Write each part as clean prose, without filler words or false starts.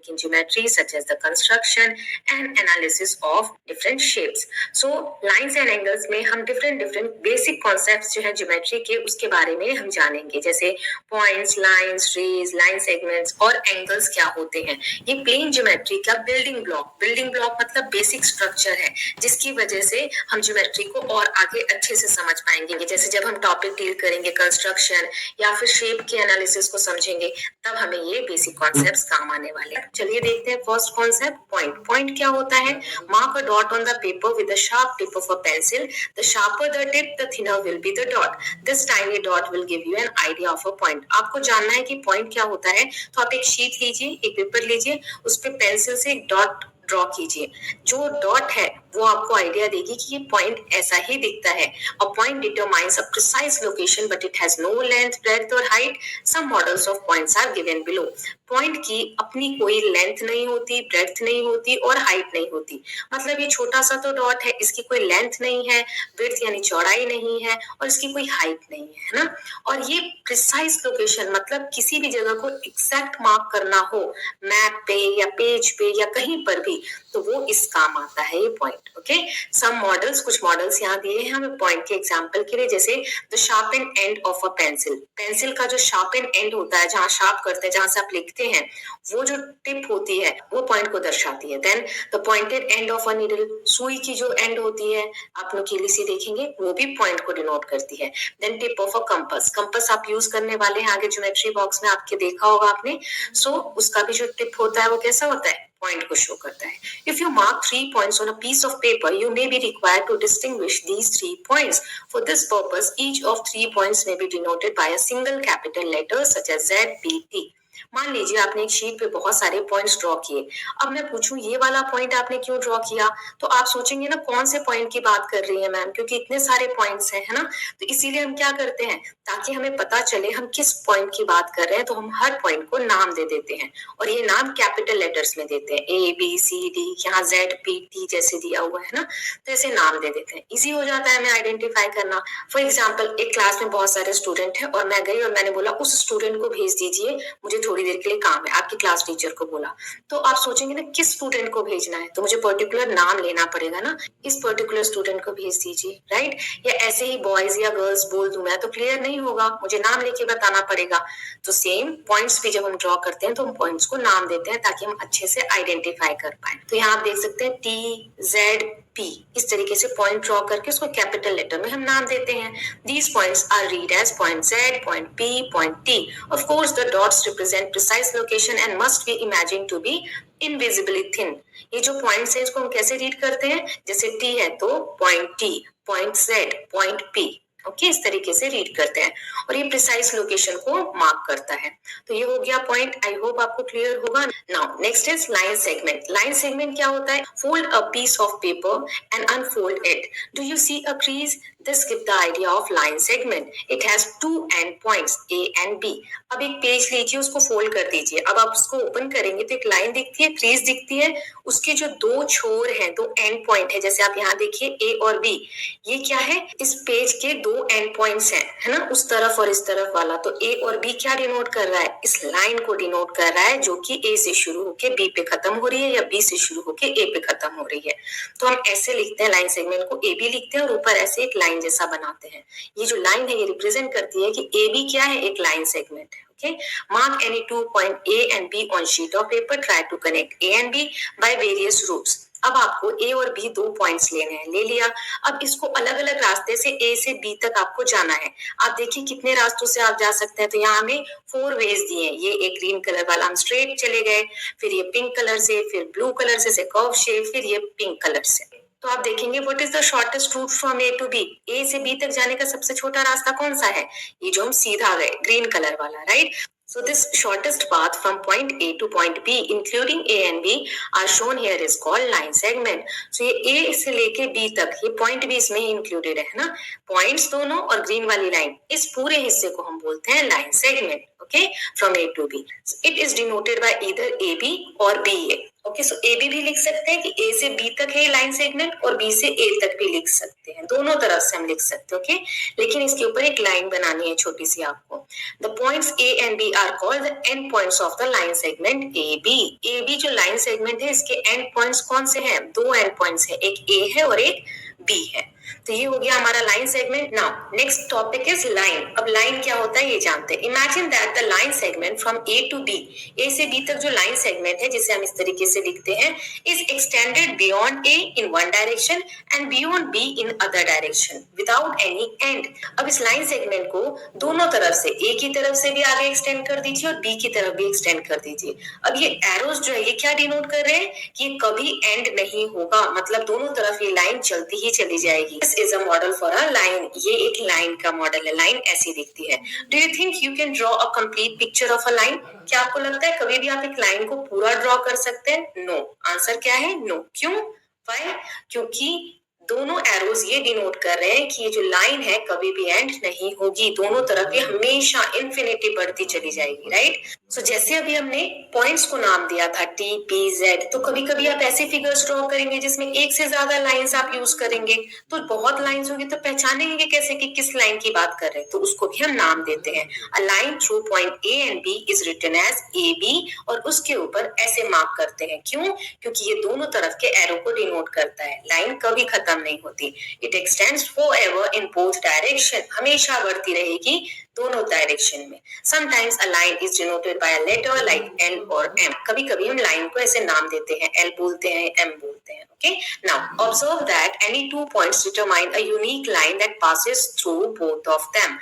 in geometry such as the construction and analysis of different shapes. So lines and angles में हम different basic concepts जो है geometry के उसके बारे में हम जानेंगे, जैसे points, lines, rays, line segments और angles क्या होते हैं। ये plane geometry का building block मतलब basic structure है जिसकी वजह से हम geometry को और आगे अच्छे से समझ पाएंगे। जैसे जब हम topic deal करेंगे construction या फिर shape के analysis को समझेंगे तब हमें ये basic concepts काम आने वाले हैं। चलिए देखते हैं फर्स्ट कॉन्सेप्ट पॉइंट क्या होता है। Mark a dot on the paper with the sharp tip of a pencil, the sharper the tip the thinner will be the dot, this tiny dot will give you an idea of a point. आपको जानना है कि point क्या होता है, तो आप एक शीट लीजिए, एक पेपर लीजिए, उस पे पेंसिल से एक डॉट ड्रॉ कीजिए। जो डॉट है वो आपको आइडिया देगी कि ये पॉइंट ऐसा ही दिखता है। A point determines a precise location but it has no length, breadth और height. Some models of points are given below. Point की अपनी कोई लेंथ नहीं होती, ब्रेड्थ नहीं होती और हाइट नहीं होती। मतलब ये छोटा सा तो डॉट है, इसकी कोई लेंथ नहीं है, ब्रेड्थ यानी चौड़ाई नहीं है और इसकी कोई हाइट नहीं है ना। और ये प्रिसाइज लोकेशन मतलब किसी भी जगह को एग्जैक्ट मार्क करना हो मैप पे या पेज पे या कहीं पर भी, तो वो इस काम आता है ये पॉइंट। ओके, सम मॉडल्स, कुछ मॉडल्स यहाँ दिए हैं हमें पॉइंट के एग्जांपल के लिए, जैसे the sharpen and of a pencil. Pencil का जो शार्पेन एंड होता है, जहाँ शार्प करते हैं, जहाँ से आप लिखते हैं, वो जो टिप होती है वो पॉइंट को दर्शाती है। Then the pointed end of a needle, सुई की जो एंड होती है, आप नुकीली सी देखेंगे, वो भी पॉइंट को डिनोट करती है। Then tip of a compass, compass आप यूज करने वाले हैं आगे ज्योमेट्री बॉक्स में आपके देखा होगा आपने। सो उसका भी जो टिप होता है वो कैसा होता है, पॉइंट को शो करता है। If you mark 3 points on a piece of paper, you may be required to distinguish these 3 points. For this purpose, each of 3 points may be denoted by a single capital letter such as Z, P, T. मान लीजिए आपने एक sheet पे बहुत सारे points draw किए। अब मैं पूछूं ये वाला पॉइंट आपने क्यों ड्रॉ किया, तो आप सोचेंगे ना कौन से पॉइंट की बात कर रही है मैम, क्योंकि इतने सारे पॉइंट्स हैं, है ना। तो इसीलिए हम क्या करते हैं, ताकि हमें पता चले हम किस पॉइंट की बात कर रहे हैं, तो हम हर पॉइंट को नाम दे देते हैं और ये नाम कैपिटल लेटर्स में देते हैं, A, B, C, D, यहाँ Z, P, T जैसे दिया हुआ है ना, तो ऐसे नाम दे देते हैं। इजी हो जाता है हमें आइडेंटिफाई करना। फॉर एग्जाम्पल एक क्लास में बहुत सारे स्टूडेंट हैं और मैं गई और मैंने बोला उस स्टूडेंट को भेज दीजिए, मुझे थोड़ी देर के लिए काम है, आपकी क्लास टीचर को बोला। तो आप सोचेंगे ना किस स्टूडेंट को भेजना है, तो मुझे पर्टिकुलर नाम लेना पड़ेगा ना, इस पर्टिकुलर स्टूडेंट को भेज दीजिए, राइट। या ऐसे ही बॉयज या गर्ल्स बोल दूं मैं तो क्लियर नहीं होगा, मुझे नाम लेके बताना पड़ेगा। तो सेम पॉइंट्स भी जब हम ड्रॉ करते हैं तो हम पॉइंट्स को नाम देते हैं ताकि हम अच्छे से आइडेंटिफाई कर पाए। तो यहाँ आप देख सकते हैं TZP, इस तरीके से पॉइंट ड्रॉ करके उसको कैपिटल लेटर में हम नाम देते हैं। These points are read as point Z, point P, point T. Of course, the dots represent precise location and must be imagined to be invisibly thin. ये जो पॉइंट्स है इसको हम कैसे रीड करते हैं, जैसे T है तो point T, point Z, point P. Okay, इस तरीके से रीड करते हैं और ये प्रिसाइज लोकेशन को मार्क करता है। तो ये हो गया पॉइंट, आई होप आपको क्लियर होगा। Now next is line segment. Line segment क्या होता है, fold a piece of paper and unfold it, do you see a crease, this give the idea of line segment, it has 2 end points A and B। अब एक page लीजिए, उसको fold कर दीजिए, अब आप उसको ओपन करेंगे तो एक लाइन दिखती है, क्रीज दिखती है, उसके जो 2 छोर हैं, 2 एंड पॉइंट है, जैसे आप यहाँ देखिए A और B, ये क्या है, इस पेज के 2 एंड पॉइंट्स हैं, है ना, उस तरफ और इस तरफ वाला। तो A और B क्या डिनोट कर रहा है, इस लाइन को डिनोट कर रहा है जो कि A से शुरू होके B पे खत्म हो रही है या B से शुरू होके A पे खत्म हो रही है। तो हम ऐसे लिखते हैं लाइन सेगमेंट को, AB लिखते हैं और ऊपर ऐसे एक लाइन जैसा बनाते हैं। ये जो लाइन है ये रिप्रेजेंट करती है कि AB क्या है, एक लाइन सेगमेंट है। Okay, mark any 2 point A and B on sheet of paper. Try to connect A and B by various routes. अब आपको A और B 2 पॉइंट्स लेने हैं, ले लिया। अब इसको अलग अलग रास्ते से A से B तक आपको जाना है। आप देखिए कितने रास्तों से आप जा सकते हैं, तो यहाँ हमें 4 वेज दिए हैं। ये एक ग्रीन कलर वाला हम स्ट्रेट चले गए, फिर ये पिंक कलर से, फिर ब्लू कलर से कर्व शेप, फिर ये पिंक कलर से। तो आप देखेंगे what is the shortest route from A to B, A से B तक जाने का सबसे छोटा रास्ता कौन सा है, ये जो हम सीधा गए ग्रीन कलर वाला, right. So this shortest path from point A to point B, including A and B, are shown here is called line segment. So ये A से लेके B तक, ये point भी इसमें included है ना, points दोनों और green वाली line, इस पूरे हिस्से को हम बोलते हैं line segment. Okay, from A to B. So it is denoted by either AB or BA. Okay, so A भी लिख सकते हैं कि ए से बी तक है लाइन सेगमेंट और बी से ए तक भी लिख सकते हैं, दोनों तरफ से हम लिख सकते हैं। ओके, लेकिन इसके ऊपर एक लाइन बनानी है छोटी सी आपको। The points A and B are called the end points of the line segment A B. A B जो लाइन सेगमेंट है इसके एंड पॉइंट्स कौन से हैं? दो एंड पॉइंट्स है, एक ए है और एक बी है। तो ये हो गया हमारा line segment. Now next topic is line. अब लाइन क्या होता है ये जानते हैं। Imagine that the line segment from A to B, A से बी तक जो लाइन सेगमेंट है जिसे हम इस तरीके से लिखते हैं, is extended beyond A in one direction and beyond be in other direction without any and. अब इस लाइन सेगमेंट को दोनों तरफ से, ए की तरफ से भी आगे एक्सटेंड कर दीजिए और बी की तरफ भी एक्सटेंड कर दीजिए। अब ये एरोस जो है ये क्या डिनोट कर रहे हैं कि ये कभी एंड नहीं होगा, मतलब दोनों तरफ ये लाइन चलती ही चली जाएगी। This is a model for a line. ये एक लाइन का मॉडल है, लाइन ऐसी दिखती है। Do you think you can draw a complete picture of a line? क्या आपको लगता है कभी भी आप एक लाइन को पूरा ड्रॉ कर सकते हैं? नो। आंसर क्या है? नो। क्यों? व्हाई? क्योंकि दोनों एरोज ये डिनोट कर रहे हैं कि ये जो लाइन है कभी भी एंड नहीं होगी, दोनों तरफ ये हमेशा इन्फिनिटी बढ़ती चली जाएगी, राइट? सो जैसे अभी हमने पॉइंट्स को नाम दिया था टी पी जेड, तो कभी कभी आप ऐसे फिगर्स ड्रॉ करेंगे जिसमें एक से ज्यादा लाइंस आप यूज करेंगे, तो बहुत लाइंस होंगी तो पहचानेंगे कैसे कि किस लाइन की बात कर रहे हैं? तो उसको भी हम नाम देते हैं। A line through point A and B is written as A B, और उसके ऊपर ऐसे मार्क करते हैं। क्यों? क्योंकि ये दोनों तरफ के एरो को डिनोट करता है। लाइन कभी खत्म नहीं होती, it extends forever in both direction, हमेशा बढ़ती रहेगी दोनों डायरेक्शन में। Sometimes a line is denoted by a letter like L और एम। कभी कभी हम लाइन को ऐसे नाम देते हैं, एल बोलते हैं, एम बोलते हैं। Okay, now observe that any two points determine a unique line that passes through both of them.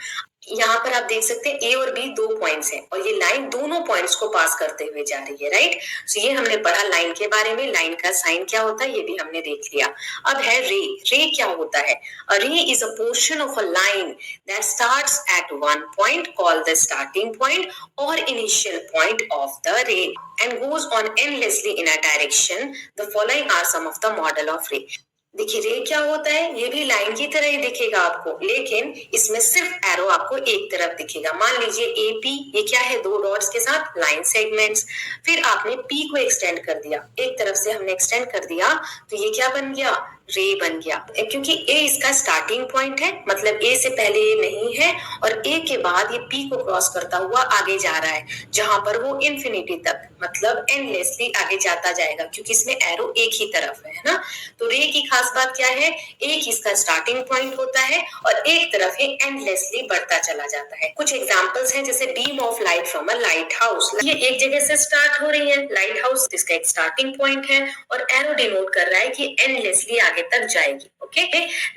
यहाँ पर आप देख सकते हैं ए और बी दो पॉइंट्स हैं और ये लाइन दोनों पॉइंट्स को पास करते हुए जा रही है, राइट? सो ये हमने पढ़ा लाइन के बारे में, लाइन का साइन क्या होता है ये भी हमने देख लिया। अब है रे। रे क्या होता है? A ray is a portion of a line that starts at one point called the starting point और initial point of the ray and goes on endlessly in a direction. The following are some of the model of ray. देखिए रे क्या होता है, ये भी line की तरह ही दिखेगा आपको, लेकिन इसमें सिर्फ एरो आपको एक तरफ दिखेगा। मान लीजिए ए पी, ये क्या है? दो डॉट्स के साथ लाइन सेगमेंट्स। फिर आपने पी को एक्सटेंड कर दिया, एक तरफ से हमने एक्सटेंड कर दिया, तो ये क्या बन गया? रे बन गया। क्योंकि ए इसका स्टार्टिंग पॉइंट है, मतलब ए से पहले ये नहीं है और ए के बाद ये पी को क्रॉस करता हुआ आगे जा रहा है, जहां पर वो इन्फिनिटी तक, मतलब एंडलेसली आगे जाता जाएगा, क्योंकि इसमें एरो एक ही तरफ है ना? तो रे की खास बात क्या है? एक इसका स्टार्टिंग पॉइंट होता है और एक तरफ ये एंडलेसली बढ़ता चला जाता है। कुछ एग्जांपल्स हैं, जैसे beam of light from a light house. ये एक जगह से स्टार्ट हो रही है, लाइट हाउस इसका एक स्टार्टिंग पॉइंट है और एरो डिनोट कर रहा है कि एंडलेसली आगे तक जाएगी। Okay,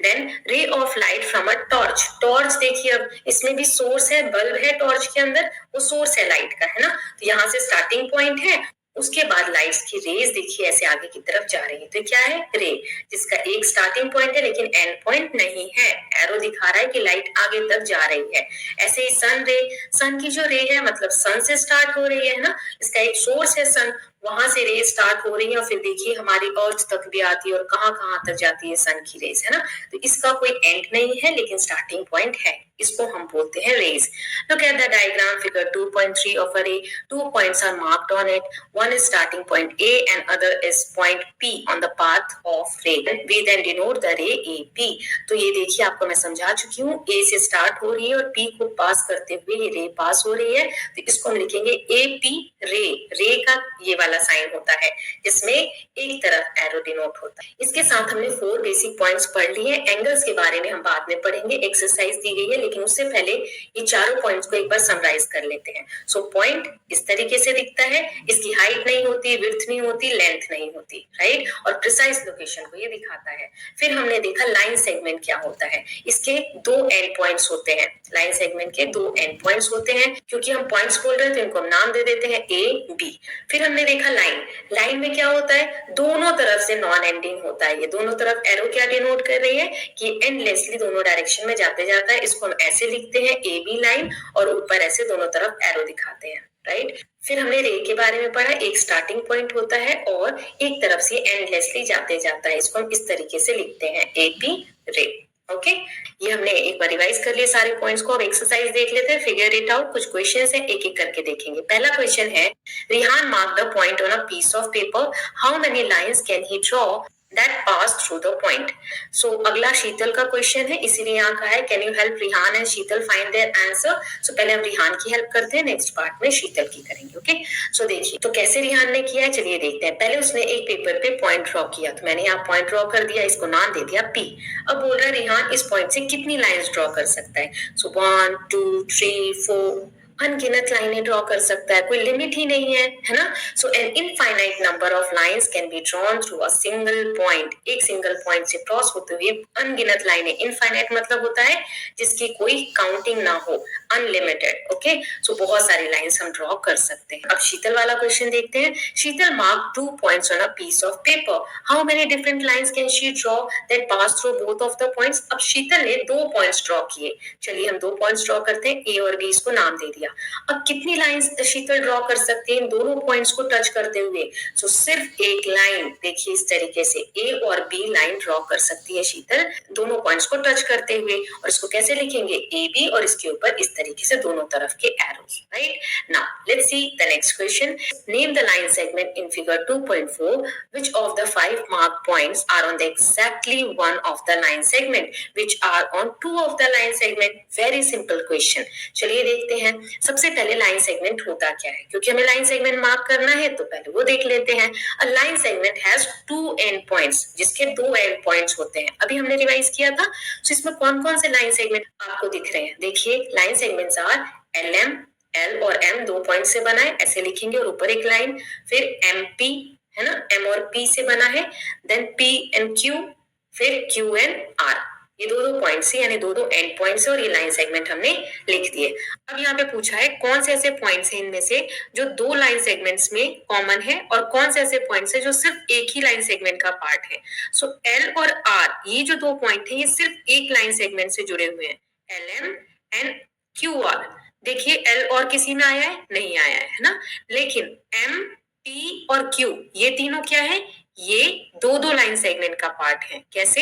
then ray of light from a torch. Torch देखिए, अब इसमें भी सोर्स है, बल्ब है टॉर्च के अंदर, वो सोर्स है लाइट का, है ना? तो यहाँ से स्टार्टिंग पॉइंट है, उसके बाद लाइट्स की रेज देखिए ऐसे आगे की तरफ जा रही है, तो क्या है? रे, जिसका एक स्टार्टिंग पॉइंट है लेकिन एंड पॉइंट नहीं है। एरो दिखा रहा है कि लाइट आगे तक जा रही है। ऐसे ही सन रे, सन की जो रे है मतलब सन से स्टार्ट हो रही है ना, इसका एक सोर्स है सन, वहां से रेज स्टार्ट हो रही है और फिर देखिए हमारी अर्थ तक भी आती है और कहाँ कहाँ तक जाती है सन की रेज, है ना? तो इसका कोई एंड नहीं है लेकिन स्टार्टिंग पॉइंट है, इसको हम बोलते हैं rays. Look at the diagram figure 2.3 of a ray. Two points are marked on it. One is starting point A and other is point P on the path of ray. We then denote the ray AP. तो ये देखिए आपको मैं समझा चुकी हूँ, A से start हो रही है और P को पास करते हुए ये रे पास हो रही है, तो इसको हम लिखेंगे AP रे। रे का ये वाला साइन होता है जिसमें एक तरफ एरो डिनोट होता है। इसके साथ हमने 4 बेसिक पॉइंट्स पढ़ लिए। एंगल्स के बारे में हम बाद में पढ़ेंगे, एक्सरसाइज दी गई है, लेकिन उससे पहले ये चारों पॉइंट्स को एक बार समराइज कर लेते हैं। सो पॉइंट इस तरीके से दिखता है, इसकी हाइट नहीं होती, विड्थ नहीं होती, लेंथ नहीं होती, राइट? और प्रिसाइज लोकेशन को ये दिखाता है। फिर हमने देखा लाइन सेगमेंट क्या होता है। इसके दो एंड पॉइंट्स होते हैं, लाइन सेगमेंट के दो एंड पॉइंट्स होते हैं। क्योंकि हम पॉइंट्स बोल रहे हैं तो इनको हम नाम दे देते हैं ए बी। फिर हमने देखा लाइन। लाइन में क्या होता है? दोनों तरफ से नॉन एंडिंग होता है। ये दोनों तरफ एरो क्या डिनोट कर रही है कि एंडलेसली दोनों डायरेक्शन में जाते जाता है। इसको हम ऐसे लिखते हैं ए बी लाइन, और ऊपर ऐसे दोनों तरफ एरो दिखाते हैं, राइट? फिर हमने रे के बारे में पढ़ा, एक स्टार्टिंग पॉइंट होता है और एक तरफ से एंडलेसली जाते जाता है। इसको हम इस तरीके से लिखते हैं एपी रे। ओके ये हमने एक बार रिवाइज कर लिए सारे पॉइंट्स को। अब एक्सरसाइज देख लेते हैं, फिगर इट आउट। कुछ क्वेश्चंस हैं, एक एक करके देखेंगे। पहला क्वेश्चन है, Rihan mark the point on a piece of paper, how many lines can he draw that pass through the point. So अगला शीतल का क्वेश्चन है, इसीलिए यहाँ कहा है can you help Rihan and Sheetal find their answer. So पहले हम रिहान की हेल्प करते हैं, नेक्स्ट पार्ट में शीतल की करेंगे। ओके सो देखिए तो कैसे रिहान ने किया है, चलिए देखते हैं। पहले उसने एक पेपर पे पॉइंट ड्रॉ किया, तो मैंने यहाँ पॉइंट ड्रॉ कर दिया, इसको नाम दे दिया पी। अब बोल रहा है रिहान इस पॉइंट से कितनी लाइंस ड्रॉ कर सकता है। सो 1 2 3 4 अनगिनत लाइनें ड्रॉ कर सकता है, कोई लिमिट ही नहीं है ना। So an infinite number of lines can be drawn through a single point. एक सिंगल पॉइंट से क्रॉस होते हुए अनगिनत लाइनें, इनफाइनाइट मतलब होता है जिसकी कोई काउंटिंग ना हो, अनलिमिटेड। ओके सो बहुत सारी लाइंस हम ड्रॉ कर सकते हैं। अब शीतल वाला क्वेश्चन देखते हैं। Sheetal mark 2 points on a piece of paper, how many different lines can she draw that pass through both of the points. अब शीतल ने 2 पॉइंट्स ड्रॉ किए, चलिए हम 2 पॉइंट्स ड्रॉ करते हैं, ए और बी, इसको नाम दे दिया। अब कितनी लाइंस शीतल ड्रॉ कर सकती है इन दोनों पॉइंट्स को टच करते हुए। सो सिर्फ एक लाइन, देखिए इस तरीके से ए और बी लाइन ड्रॉ कर सकती है शीतल दोनों पॉइंट्स को टच करते हुए। और इसको कैसे लिखेंगे, ए बी, और इसके ऊपर इस तरीके से दोनों तरफ के arrows. Right now let's see the next question. Name the line segment in figure 2.4 which of the 5 marked points are on the exactly one of the line segment which are on 2 of the line segment। very simple question। चलिए देखते हैं। सबसे पहले line segment होता क्या है, क्योंकि हमें लाइन सेगमेंट मार्क करना है तो पहले वो देख लेते हैं। A line segment has 2 end points, जिसके 2 एंड पॉइंट्स होते हैं। अभी हमने रिवाइज किया था, तो इसमें कौन कौन से लाइन सेगमेंट आपको दिख रहे हैं। देखिए line segments are L M, L और एम 2 पॉइंट से बना है, ऐसे लिखेंगे, और ऊपर एक लाइन, फिर एम पी है ना, एम और पी से बना है, देन पी एंड क्यू, फिर क्यू एंड आर। ये दो पॉइंट से, यानी दो एंड पॉइंट से, और ये लाइन सेगमेंट हमने लिख दिए। अब यहाँ पे पूछा है कौन से ऐसे पॉइंट्स हैं इनमें से जो 2 लाइन सेगमेंट्स में कॉमन है, और कौन से ऐसे पॉइंट्स हैं जो सिर्फ एक ही लाइन सेगमेंट का पार्ट है। सो एल और आर, ये जो 2 पॉइंट है, ये सिर्फ एक लाइन सेगमेंट से जुड़े हुए हैं, L M and Q R. देखिए एल और किसी में आया है, नहीं आया है ना, लेकिन एम पी और क्यू ये तीनों क्या है, ये 2 लाइन सेगमेंट का पार्ट है। कैसे,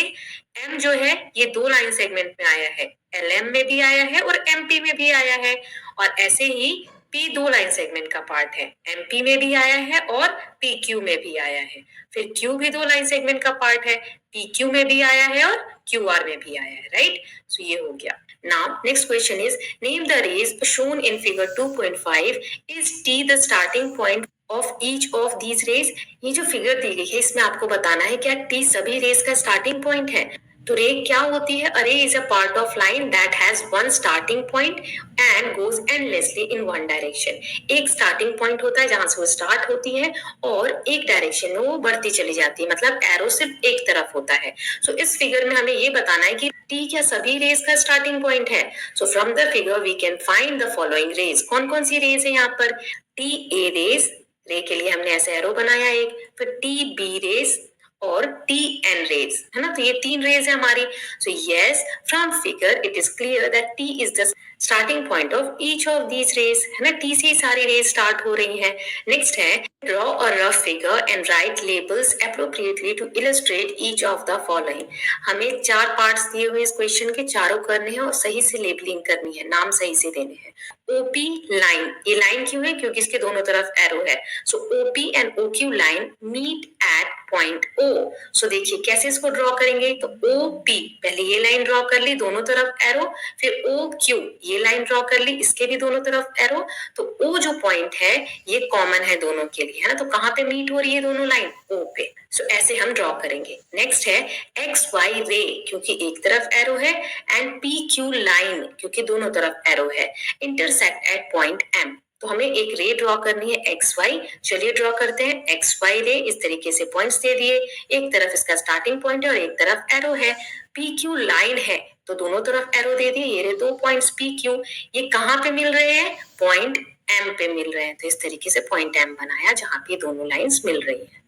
एम जो है ये 2 लाइन सेगमेंट में आया है, एल एम में भी आया है और एमपी में भी आया है, और ऐसे ही पी 2 लाइन सेगमेंट का पार्ट है, एमपी में भी आया है और पी क्यू में भी आया है। फिर क्यू भी 2 लाइन सेगमेंट का पार्ट है, पी क्यू में भी आया है और क्यू आर में भी आया है। राइट सो ये हो गया। Now next question is name the rays shown in figure 2.5, is T the starting point of each of these rays। ये जो फिगर दी गई है इसमें आपको बताना है क्या T सभी रेस का स्टार्टिंग पॉइंट है। तो रे क्या होती है, अरे is a part of line that has one starting point and goes endlessly in one direction. एक स्टार्टिंग पॉइंट होता है जहां से वो स्टार्ट होती है और एक डायरेक्शन में वो बढ़ती चली जाती है, मतलब एरो सिर्फ एक तरफ होता है। सो इस फिगर में हमें ये बताना है कि टी क्या सभी रेस का स्टार्टिंग पॉइंट है। So from the figure we can find the following rays. कौन कौन सी रेस है यहाँ पर, टी ए रेस, रे के लिए हमने ऐसे एरो बनाया एक, फिर टी बी रेस और टी एन रेज, है ना, तो ये 3 रेज है हमारी। So yes from figure it is clear that T is the starting point of each of these raise, है ना, टी से ही सारी रेज स्टार्ट हो रही हैं। नेक्स्ट है draw a rough figure and write labels appropriately to illustrate each of the following. हमें 4 parts दिए हुए इस क्वेश्चन के, चारों करने हैं और सही से लेबलिंग करनी है, नाम सही से देने हैं। ओपी लाइन, ये लाइन क्यों है, क्योंकि इसके दोनों तरफ एरो है। So OP and OQ line meet at point O. So देखिए कैसे इसको ड्रॉ करेंगे, तो ओ पी, पहले ये लाइन ड्रॉ कर ली, दोनों तरफ एरो, फिर ओ क्यू ये लाइन ड्रॉ कर ली, इसके भी दोनों तरफ एरो। तो ओ जो पॉइंट है ये कॉमन है दोनों के लिए, है ना, तो कहाँ पे मीट हो रही है दोनों लाइन, ओ पे। सो ऐसे हम ड्रॉ करेंगे। नेक्स्ट है एक्स वाई रे, क्योंकि एक तरफ एरो है, एंड पी क्यू लाइन, क्योंकि दोनों तरफ एरो है, इंटरसेक्ट एट पॉइंट एम। तो हमें एक रे ड्रॉ करनी है एक्स वाई, चलिए ड्रॉ करते हैं एक्स वाई रे। इस तरीके से पॉइंट्स दे दिए, एक तरफ इसका स्टार्टिंग पॉइंट है और एक तरफ एरो है। पी क्यू लाइन है तो दोनों तरफ एरो दे दिए, ये रहे 2 पॉइंट्स पी क्यू, ये कहाँ पे मिल रहे हैं, पॉइंट एम पे मिल रहे हैं। तो इस तरीके से पॉइंट एम बनाया जहां पे दोनों लाइंस मिल रही हैं।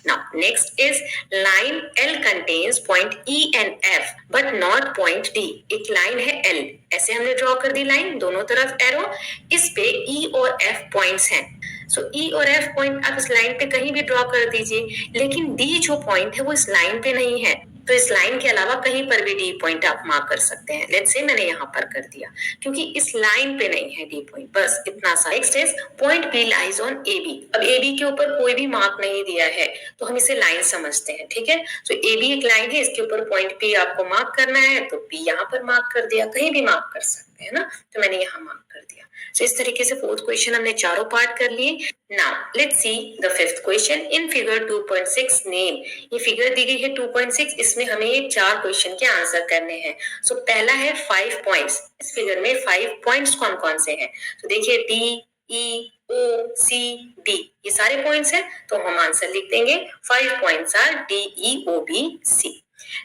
Now next is line L contains point E and F but not point D। एक लाइन है L, ऐसे हमने ड्रॉ कर दी लाइन, दोनों तरफ एरो, इस पे E और F पॉइंट्स हैं। सो E और F पॉइंट आप इस लाइन पे कहीं भी ड्रॉ कर दीजिए, लेकिन D जो पॉइंट है वो इस लाइन पे नहीं है, तो इस लाइन के अलावा कहीं पर भी डी पॉइंट आप मार्क कर सकते हैं। लेट्स से मैंने यहाँ पर कर दिया क्योंकि इस लाइन पे नहीं है डी पॉइंट, बस इतना सा। Next is point B lies on A B. अब ए बी के ऊपर कोई भी मार्क नहीं दिया है तो हम इसे लाइन समझते हैं, ठीक है। तो ए बी एक लाइन है, इसके ऊपर पॉइंट पी आपको मार्क करना है, तो पी यहाँ पर मार्क कर दिया, कहीं भी मार्क कर सकते हैं ना, तो मैंने यहाँ मार्क कर दिया। तो इस तरीके से फोर्थ क्वेश्चन हमने चारों पार्ट कर लिए। Now let's see the fifth question in figure 2.6 name. ये फिगर दी गई है 2.6, इसमें हमें ये 4 क्वेश्चन के आंसर करने हैं। सो पहला है 5 पॉइंट्स। इस फिगर में 5 पॉइंट्स कौन कौन से हैं? तो देखिए डी, ई, ओ, सी, बी, ये सारे पॉइंट्स हैं, तो हम आंसर लिख देंगे 5 पॉइंट्स आर डी, ई, ओ, बी, सी।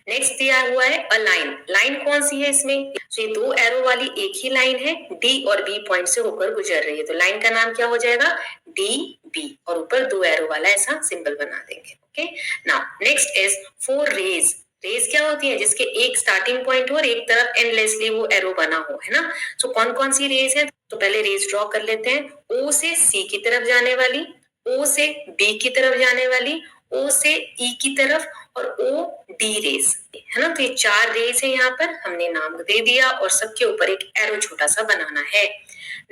नेक्स्ट दिया हुआ है अ लाइन। लाइन कौन सी है इसमें? तो ये 2 एरो वाली एक ही लाइन है, डी और बी पॉइंट से होकर गुजर रही है, तो लाइन का नाम क्या हो जाएगा? डी बी, और ऊपर 2 एरो वाला ऐसा सिंबल बना देंगे। Okay, now next is 4 rays. Rays क्या होती है? जिसके एक स्टार्टिंग पॉइंट हो और एक तरफ एंडलेसली वो एरो बना हो, है ना। तो कौन कौन सी रेज है? तो पहले रेज ड्रॉ कर लेते हैं। ओ से सी की तरफ जाने वाली, ओ से बी की तरफ जाने वाली, ओ से ई की तरफ, और ओ डी रेस, है ना। तो ये 4 रेस है, यहाँ पर हमने नाम दे दिया और सबके ऊपर एक एरो छोटा सा बनाना है।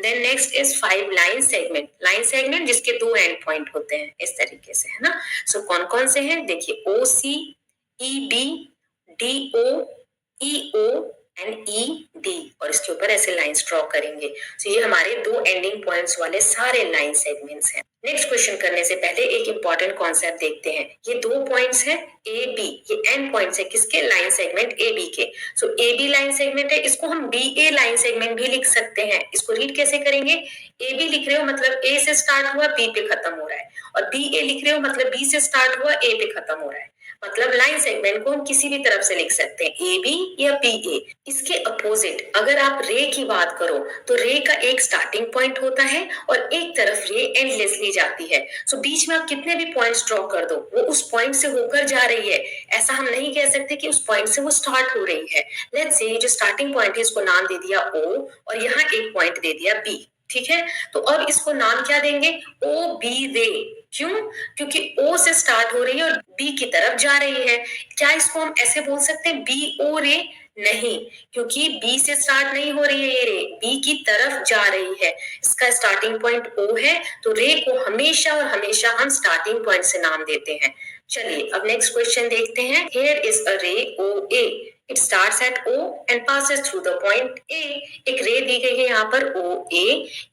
Then next is 5 line segment. Line segment जिसके 2 एंड पॉइंट होते हैं, इस तरीके से, है ना। सो कौन कौन से हैं? देखिए O C, E B, D O, E O and E D, और इसके ऊपर ऐसे लाइंस ड्रॉ करेंगे। तो ये हमारे 2 एंडिंग पॉइंट्स वाले सारे लाइन सेगमेंट्स हैं। नेक्स्ट क्वेश्चन करने से पहले एक इंपॉर्टेंट कॉन्सेप्ट देखते हैं। ये 2 पॉइंट्स हैं ए बी, ये एंड पॉइंट्स है किसके? लाइन सेगमेंट ए बी के। सो ए बी लाइन सेगमेंट है, इसको हम बी ए लाइन सेगमेंट भी लिख सकते हैं। इसको रीड कैसे करेंगे? ए बी लिख रहे हो मतलब ए से स्टार्ट हुआ बी पे खत्म हो रहा है, और बी ए लिख रहे हो मतलब बी से स्टार्ट हुआ ए पे खत्म हो रहा है। मतलब लाइन सेगमेंट को हम किसी भी तरफ से लिख सकते हैं, ए बी या पी ए। इसके अपोजिट अगर आप रे की बात करो तो रे का एक स्टार्टिंग पॉइंट होता है और एक तरफ रे एंडलेसली जाती है। सो बीच में आप कितने भी पॉइंट्स ड्रॉ कर दो, वो उस पॉइंट से होकर जा रही है। ऐसा हम नहीं कह सकते कि उस पॉइंट से वो स्टार्ट हो रही है। लेट्स से जो स्टार्टिंग पॉइंट है इसको नाम दे दिया ओ, और यहाँ एक पॉइंट दे दिया बी, ठीक है। तो अब इसको नाम क्या देंगे? ओ बी रे। क्यों? क्योंकि ओ से स्टार्ट हो रही है और बी की तरफ जा रही है। क्या इसको हम ऐसे बोल सकते हैं बी ओ रे? नहीं, क्योंकि बी से स्टार्ट नहीं हो रही है ये रे, बी की तरफ जा रही है। इसका स्टार्टिंग पॉइंट ओ है, तो रे को हमेशा और हमेशा हम स्टार्टिंग पॉइंट से नाम देते हैं। चलिए अब नेक्स्ट क्वेश्चन देखते हैं। Here is a ray OA. It starts at O and passes through the point A. एक रे दी गई है यहाँ पर OA,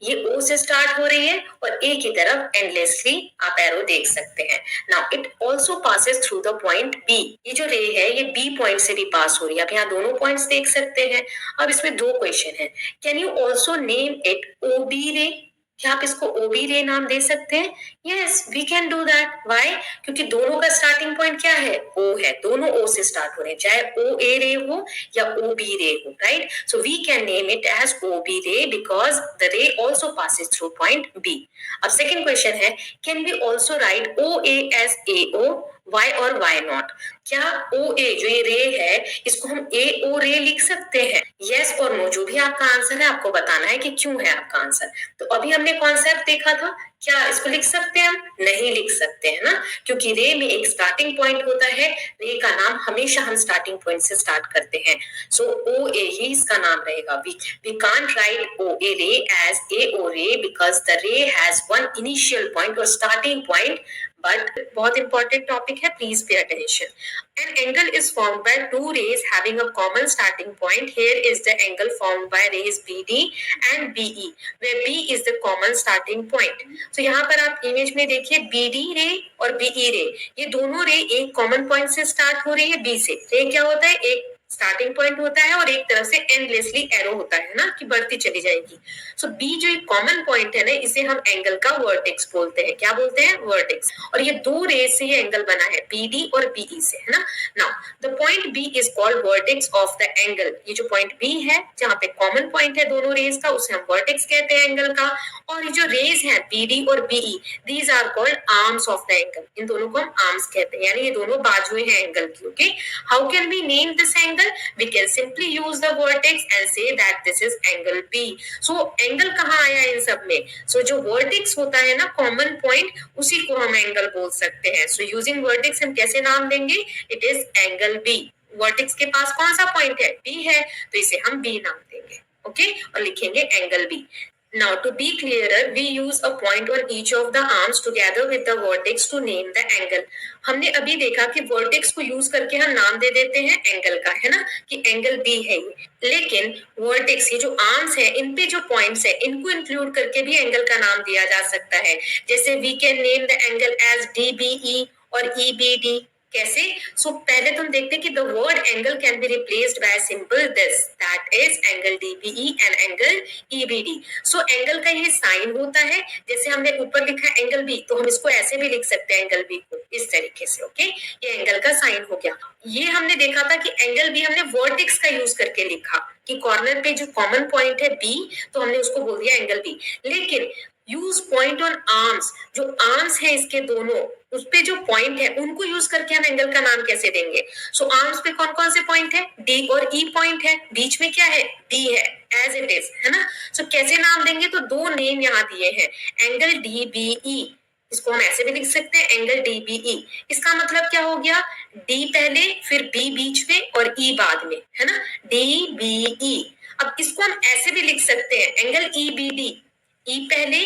ये O से स्टार्ट हो रही है और A की तरफ एंडलेसली आप एरो देख सकते हैं। Now it also passes through the point B. ये जो रे है ये B पॉइंट से भी पास हो रही है। आप यहाँ दोनों पॉइंट्स देख सकते हैं। अब इसमें 2 क्वेश्चन है। Can you also name it OB ray? क्या आप इसको ओबी रे नाम दे सकते हैं? Yes, we can do that. Why? क्योंकि दोनों का स्टार्टिंग पॉइंट क्या है? ओ है, दोनों ओ से स्टार्ट हो रहे हैं, चाहे ओ ए रे हो या ओ बी रे हो, right. So we can name it as O B ray because the ray also passes through point B. अब सेकेंड क्वेश्चन है, can we also write O A as A O? Why और why not? क्या O ए जो ये रे है इसको हम ए ओ रे लिख सकते हैं? यस और नो, जो भी आपका आंसर है आपको बताना है कि क्यों है आपका आंसर। तो अभी हमने कॉन्सेप्ट देखा था, क्या इसको लिख सकते हैं हम? नहीं लिख सकते हैं ना, क्योंकि रे में एक स्टार्टिंग पॉइंट होता है। रे का नाम हमेशा हम स्टार्टिंग पॉइंट से स्टार्ट करते हैं। सो ओ ए ही इसका नाम रहेगा। वी कांट राइट ओ ए रे एज ए ओ रे बिकॉज द रे हैज वन इनिशियल पॉइंट और स्टार्टिंग पॉइंट। But बहुत important topic है, please pay attention. An angle is formed by 2 rays having a common starting point. Here is the angle formed by rays BD and BE, where B is the common starting point. So यहाँ पर आप image में देखिए BD रे और BE रे, ये दोनों रे एक कॉमन पॉइंट से स्टार्ट हो रही है B से। रे क्या होता है? एक स्टार्टिंग पॉइंट होता है और एक तरफ से एंडलेसली एरो होता है ना, कि बढ़ती चली जाएगी। सो बी जो एक कॉमन पॉइंट है ना, इसे हम एंगल का वर्टेक्स बोलते हैं। क्या बोलते हैं? वर्टेक्स। और ये 2 रेस से ये एंगल बना है, बीडी और बीई से, है ना। Now the point B is called vertex of the angle. ये जो पॉइंट बी है जहाँ पे कॉमन पॉइंट है दोनों रेस का, उसे हम वर्टेक्स कहते हैं एंगल का। और ये जो रेस है बीडी और BE, these are called arms of the angle. इन दोनों को हम आर्म्स कहते हैं, यानी ये दोनों बाजुएं हैं एंगल की। Okay, how can we name this angle? angle, we can simply use the vertex and say that this is angle B. So angle कहाँ आया इन सब में? So जो vertex होता है ना common point, उसी को हम angle बोल सकते हैं. So using vertex हम कैसे नाम देंगे? It is angle B. Vertex के पास कौन सा पॉइंट है? बी है, तो इसे हम बी नाम देंगे. ओके, और लिखेंगे angle B. Now to be clearer, we use a point on each of the arms together with the vertex to name the angle. हमने अभी देखा कि वर्टेक्स को यूज करके हम नाम दे देते हैं एंगल का, है ना, कि एंगल बी है ये. लेकिन वर्टेक्स, ये जो आर्म्स है, इन पे जो पॉइंट्स है, इनको इंक्लूड करके भी एंगल का नाम दिया जा सकता है. जैसे we can name the angle as DBE और EBD. कैसे? सो पहले तो हम देखते हैं कि the word angle can be replaced by simple this, that is angle DBE and angle EBD. So angle का ये साइन होता है. जैसे हमने ऊपर लिखा है एंगल बी, तो हम इसको ऐसे भी लिख सकते हैं एंगल बी को इस तरीके से. ओके, ये एंगल का साइन हो गया. ये हमने देखा था कि एंगल बी हमने वर्टेक्स का यूज करके लिखा कि कॉर्नर पे जो कॉमन पॉइंट है बी, तो हमने उसको बोल दिया एंगल बी. लेकिन यूज पॉइंट ऑन आर्म्स, जो आर्म्स है इसके दोनों, उस पे जो पॉइंट है उनको यूज करके हम एंगल का नाम कैसे देंगे? सो आर्म्स पे कौन कौन से पॉइंट है? डी और ई पॉइंट है. बीच में क्या है? डी है, एज इट इज, है ना. सो कैसे नाम देंगे? तो दो नेम यहाँ दिए हैं, एंगल DBE. इसको हम ऐसे भी लिख सकते हैं, एंगल DBE. इसका मतलब क्या हो गया? डी पहले, फिर बी बीच में और ई बाद में, है ना, DBE. अब इसको हम ऐसे भी लिख सकते हैं, एंगल EBD. ई पहले,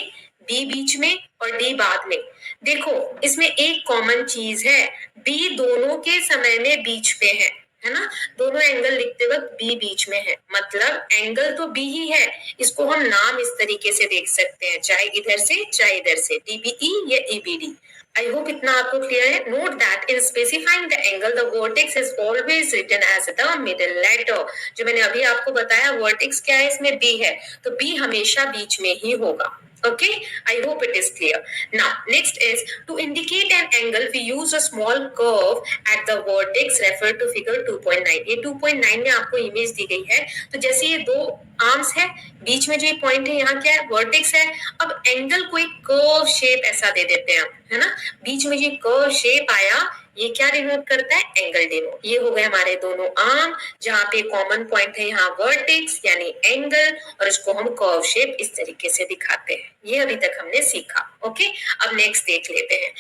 बी बीच में और डी बाद में. देखो इसमें एक कॉमन चीज है, बी दोनों के समय में बीच में है ना. दोनों एंगल लिखते वक्त बी बीच में है, मतलब एंगल तो बी ही है. इसको हम नाम इस तरीके से देख सकते हैं, चाहे इधर से चाहे इधर से, DBE या EBD. आई होप इतना आपको क्लियर है. Note that in specifying the angle the vertex is always written as the middle letter. जो मैंने अभी आपको बताया वर्टेक्स क्या है, इसमें बी है, तो बी हमेशा बीच में ही होगा. Okay, I hope it is clear. Now, next is to indicate an angle, we use a small curve at the vertex. Refer to figure 2.9. ये 2.9 में आपको इमेज दी गई है. तो जैसे ये दो आर्म्स है, बीच में जो ये पॉइंट है, यहाँ क्या है? वर्टेक्स है. अब एंगल को एक कर्व शेप ऐसा दे देते हैं, है ना. बीच में ये कर्व शेप आया, ये क्या डिनोट करता है? Angle denote. ये हो गए हमारे दोनों आर्म, जहाँ पे कॉमन पॉइंट है यहाँ वर्टेक्स यानी एंगल, और इसको हम कर्व शेप इस तरीके से दिखाते हैं. ये अभी तक हमने सीखा. ओके, अब नेक्स्ट देख लेते हैं.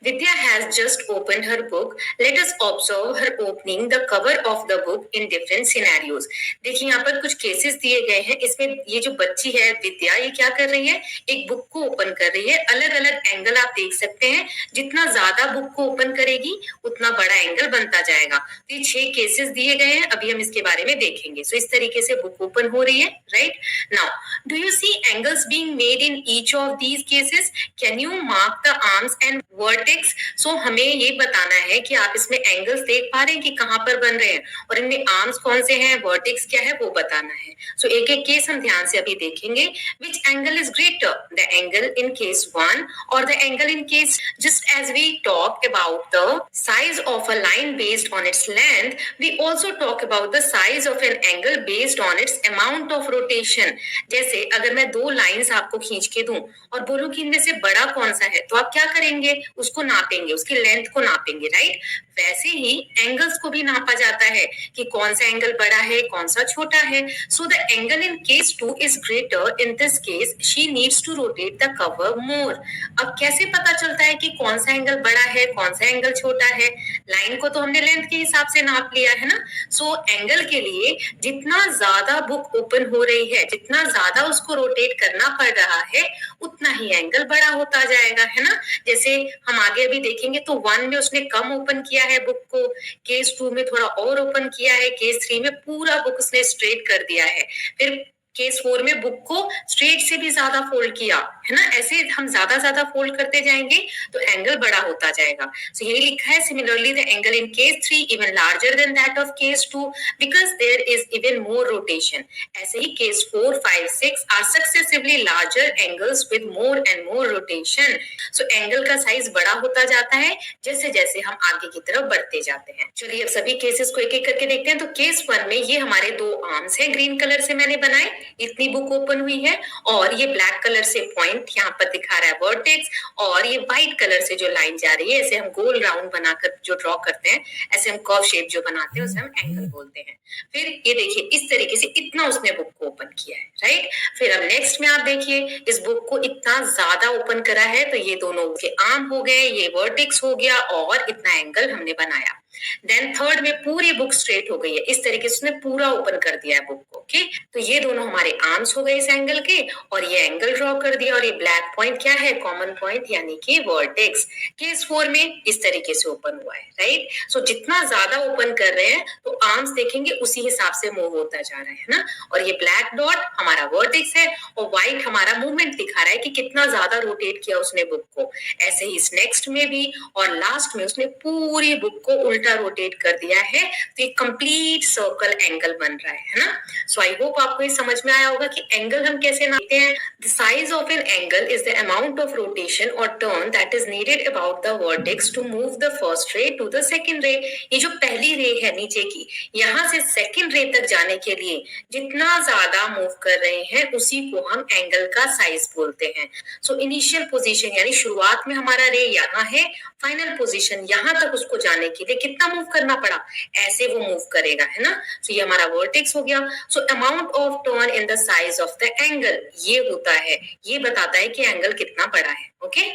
Vidya has just opened her book. Let us observe her opening the cover of the book in different scenarios. देखिए यहाँ पर कुछ केसेस दिए गए हैं. इसमें ये जो बच्ची है विद्या, ये क्या कर रही है? एक बुक को ओपन कर रही है. अलग अलग एंगल आप देख सकते हैं. जितना ज्यादा बुक को ओपन करेगी उतना बड़ा एंगल बनता जाएगा. तो ये 6 केसेस दिए गए हैं, अभी हम इसके बारे में देखेंगे. सो इस तरीके से बुक ओपन हो रही है, right. Now do you see angles being made in each of these cases? Can you mark the arms and vertex? So हमें ये बताना है कि आप इसमें एंगल्स देख पा रहे हैं कि कहाँ पर बन रहे हैं, और इनमें आर्म्स कौन से हैं, वर्टेक्स क्या है, वो बताना है. सो एक एक केस हम ध्यान से अभी देखेंगे. Which angle is greater, the angle in case 1 और the angle in case? Just as we talk about the size of a line based on its length, we also talk about the size of an angle based on its amount of rotation. जैसे अगर मैं 2 lines आपको खींच के दूं और बोलूं कि इनमें से बड़ा कौन सा है, तो आप क्या करेंगे? उसको नापेंगे, उसकी लेंथ को नापेंगे, राइट. वैसे ही एंगल्स को भी नापा जाता है कि कौन सा एंगल बड़ा है, कौन सा छोटा है. So the angle in case 2 is greater. In this case, she needs to rotate the cover more. अब कैसे पता चलता है कि कौन सा एंगल बड़ा है, कौन सा एंगल छोटा है? लाइन को तो हमने लेंथ के हिसाब से नाप लिया है ना. सो एंगल के लिए जितना ज्यादा बुक ओपन हो रही है, जितना ज्यादा उसको रोटेट करना पड़ रहा है, उतना ही एंगल बड़ा होता जाएगा, है ना. जैसे हम आगे अभी देखेंगे तो 1 में उसने कम ओपन किया है बुक को, केस 2 में थोड़ा और ओपन किया है, केस 3 में पूरा बुक उसने स्ट्रेट कर दिया है, फिर केस 4 में बुक को स्ट्रेट से भी ज्यादा फोल्ड किया, है ना. ऐसे हम ज्यादा फोल्ड करते जाएंगे तो एंगल बड़ा होता जाएगा. सो यही लिखा है, similarly the angle in case 3 even larger than that of case 2 because there is even more rotation. ऐसे ही case 4, 5, 6 are successively larger angles with more and more rotation. So angle का साइज बड़ा होता जाता है जैसे जैसे हम आगे की तरफ बढ़ते जाते हैं. चलिए अब सभी केसेस को एक एक करके देखते हैं. तो केस 1 में ये हमारे 2 आर्म्स हैं, ग्रीन कलर से मैंने बनाए. इतनी बुक ओपन हुई है और ये ब्लैक कलर से पॉइंट यहाँ पर दिखा रहा है वर्टेक्स, और ये व्हाइट कलर से जो लाइन जा रही है, ऐसे हम गोल राउंड बनाकर जो ड्रॉ करते हैं, ऐसे हम कर्व शेप जो बनाते हैं उसे हम एंगल बोलते हैं। फिर ये देखिए इस तरीके से इतना उसने बुक को ओपन किया है, राइट। फिर अब नेक्स्ट में आप देखिए इस बुक को इतना ज्यादा ओपन करा है, तो ये दोनों के आर्म हो गए, ये वर्टेक्स हो गया और इतना एंगल हमने बनाया। देन थर्ड में पूरी बुक स्ट्रेट हो गई है, इस तरीके से उसने पूरा ओपन कर दिया है बुक को, ओके। तो ये दोनों हमारे आर्म्स हो गए इस एंगल के, और ये एंगल ड्रॉ कर दिया, और ये ब्लैक पॉइंट क्या है, कॉमन पॉइंट यानी कि वर्टेक्स। केस 4 में इस तरीके से ओपन हुआ है, राइट। सो जितना ज्यादा ओपन कर रहे हैं तो आर्म्स देखेंगे उसी हिसाब से मूव होता जा रहा है ना, और ये ब्लैक डॉट हमारा वर्टेक्स है और व्हाइट हमारा मूवमेंट दिखा रहा है कि कितना ज्यादा रोटेट किया उसने बुक को। ऐसे ही इस नेक्स्ट में भी और लास्ट में उसने पूरी बुक को उल्टा रोटेट कर दिया है, तो एक कंप्लीट सर्कल एंगल बन रहा है ना। सो आई होप आपको ये समझ में आया होगा कि एंगल हम कैसे नापते हैं। The size of an angle is the amount of rotation और turn that is needed about the vertex to move the first ray to the second ray. ये जो पहली रे है नीचे की, यहाँ से सेकंड रे तक जाने के लिए जितना ज्यादा मूव कर रहे हैं उसी को हम एंगल का साइज बोलते हैं। सो इनिशियल पोजीशन यानी शुरुआत में हमारा रे यहाँ है, फाइनल पोजीशन यहाँ तक उसको जाने के लिए कितना मूव करना पड़ा, ऐसे वो मूव करेगा, है ना। सो ये हमारा वर्टेक्स हो गया। So amount of turn in the size of the angle, ये होता है, ये बताता है कि एंगल कितना बड़ा है, ओके।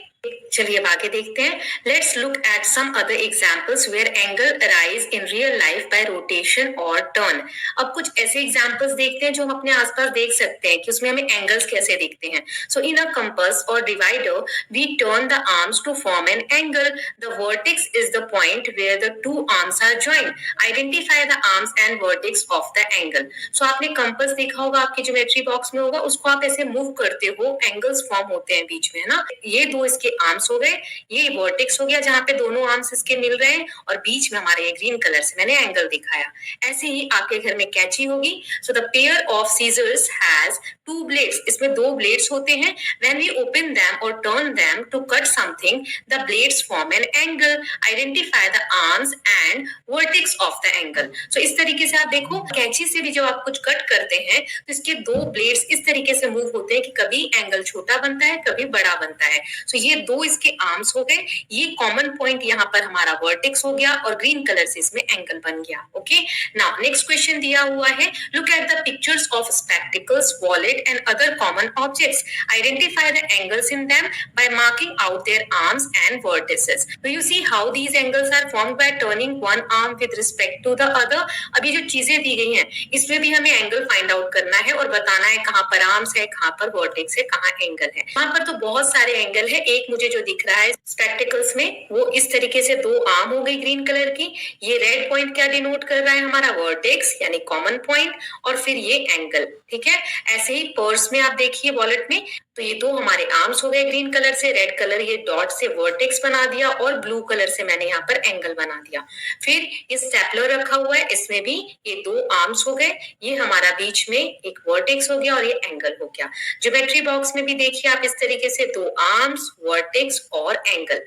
चलिए अब आगे देखते हैं। Let's look at some other examples where angle arise in real life by rotation और टर्न। अब कुछ ऐसे एग्जांपल्स देखते हैं जो हम अपने आसपास देख सकते हैं कि उसमें हमें एंगल्स कैसे दिखते हैं। So in a compass or divider we turn the arms to form an angle. The vertex is the point where the two arms are joined. Identify the arms and vertex of the angle. So आपने compass देखा होगा, आपके geometry box में होगा, उसको आप ऐसे move करते हो, एंगल्स फॉर्म होते हैं बीच में, है ना। ये दो इसके आर्म्स हो गए, ये वर्टेक्स हो गया जहां पे दोनों आर्म्स इसके मिल रहे हैं, और बीच में हमारे ग्रीन कलर से मैंने एंगल दिखाया। ऐसे ही आपके घर में कैंची होगी। So the pair of scissors has two blades. इसमें दो ब्लेड्स होते हैं। When we open them or turn them to cut something, the blades form an angle. Identify the arms and vertex of the angle. So इस तरीके से आप देखो, कैंची से भी जब आप कुछ कट करते हैं तो इसके दो ब्लेड्स इस तरीके से मूव होते हैं कि कभी एंगल छोटा बनता है, कभी बड़ा बनता है। सो ये दो इसके आर्म्स हो गए, ये कॉमन पॉइंट यहाँ पर हमारा वर्टेक्स हो गया, और ग्रीन कलर से इसमें एंगल बन गया, ओके। नाउ नेक्स्ट क्वेश्चन दिया हुआ है, look at the pictures of spectacles, wallet and other common objects. Identify the angles in them by marking out their arms and vertices. Do you see how these angles are formed by turning one arm with respect to the other. अब ये जो चीजें दी गई हैं, इसमें भी हमें angle find out करना है और बताना है कहाँ पर आर्म्स है, कहाँ पर वर्टेक्स है, कहाँ एंगल है। वहां पर तो बहुत सारे एंगल है। एक मुझे जो दिख रहा है स्पेक्टिकल्स में, वो इस तरीके से दो आर्म हो गई ग्रीन कलर की। ये रेड पॉइंट क्या डिनोट कर रहा है, हमारा वर्टेक्स यानी कॉमन पॉइंट, और फिर ये एंगल, ठीक है। ऐसे ही पर्स में आप देखिए, वॉलेट में, तो ये दो हमारे आर्म्स हो गए ग्रीन कलर से, रेड कलर ये डॉट से वर्टेक्स बना दिया, और ब्लू कलर से मैंने यहाँ पर एंगल बना दिया। फिर ये स्टेपलर रखा हुआ है, इसमें भी ये दो आर्म्स हो गए, ये हमारा बीच में एक वर्टेक्स हो गया और ये एंगल हो गया। ज्योमेट्री बॉक्स में भी देखिए आप, इस तरीके से दो आर्म्स, वर्टेक्स और एंगल।